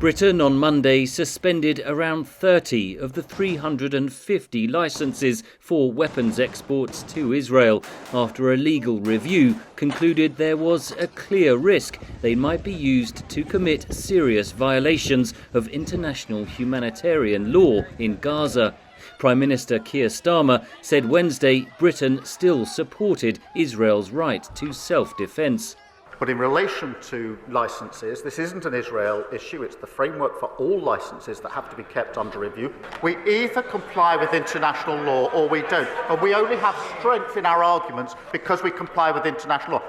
Britain on Monday suspended around 30 of the 350 licences for weapons exports to Israel after a legal review concluded there was a clear risk they might be used to commit serious violations of international humanitarian law in Gaza. Prime Minister Keir Starmer said Wednesday Britain still supported Israel's right to self-defence. But in relation to licences, this isn't an Israel issue, it's the framework for all licences that have to be kept under review. We either comply with international law or we don't. And we only have strength in our arguments because we comply with international law.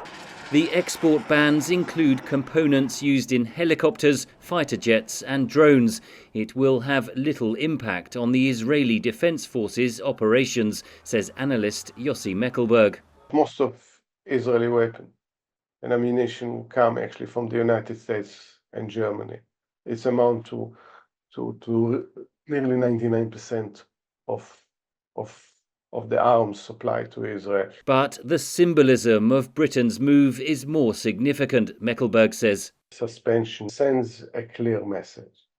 The export bans include components used in helicopters, fighter jets and drones. It will have little impact on the Israeli Defence Forces operations, says analyst Yossi Meckelberg. Most of Israeli weapons and ammunition come actually from the United States and Germany. It's amount to nearly 99% of the arms supplied to Israel. But the symbolism of Britain's move is more significant, Meckelberg says. Suspension sends a clear message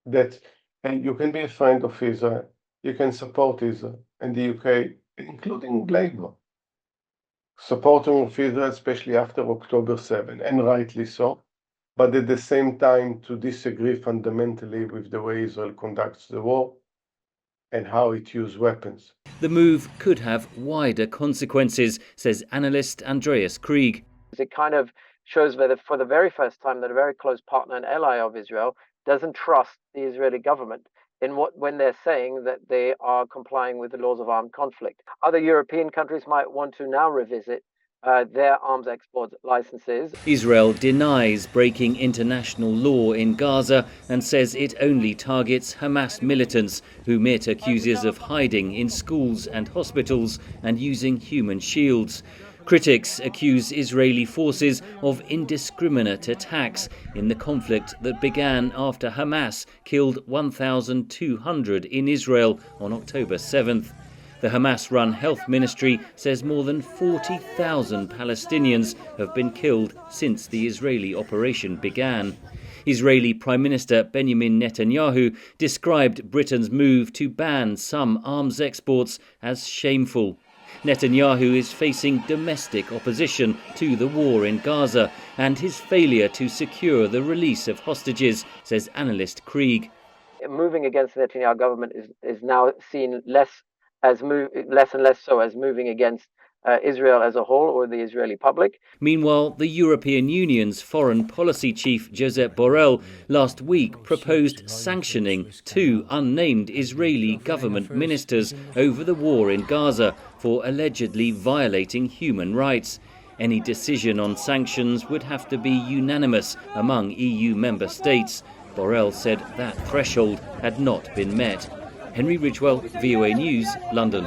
that you can be a friend of Israel, you can support Israel and the UK, including Labour. Supporting of Israel, especially after October 7, and rightly so, but at the same time to disagree fundamentally with the way Israel conducts the war and how it uses weapons. The move could have wider consequences, says analyst Andreas Krieg. It kind of shows that for the very first time that a very close partner and ally of Israel doesn't trust the Israeli government when they're saying that they are complying with the laws of armed conflict. Other European countries might want to now revisit their arms export licenses. Israel denies breaking international law in Gaza and says it only targets Hamas militants, whom it accuses of hiding in schools and hospitals and using human shields. Critics accuse Israeli forces of indiscriminate attacks in the conflict that began after Hamas killed 1,200 in Israel on October 7th. The Hamas-run health ministry says more than 40,000 Palestinians have been killed since the Israeli operation began. Israeli Prime Minister Benjamin Netanyahu described Britain's move to ban some arms exports as shameful. Netanyahu is facing domestic opposition to the war in Gaza and his failure to secure the release of hostages, says analyst Krieg. Moving against the Netanyahu government is now seen less and less so as moving against Israel as a whole or the Israeli public. Meanwhile, the European Union's foreign policy chief Josep Borrell last week proposed sanctioning 2 unnamed Israeli government ministers over the war in Gaza for allegedly violating human rights. Any decision on sanctions would have to be unanimous among EU member states. Borrell said that threshold had not been met. Henry Ridgwell, VOA News, London.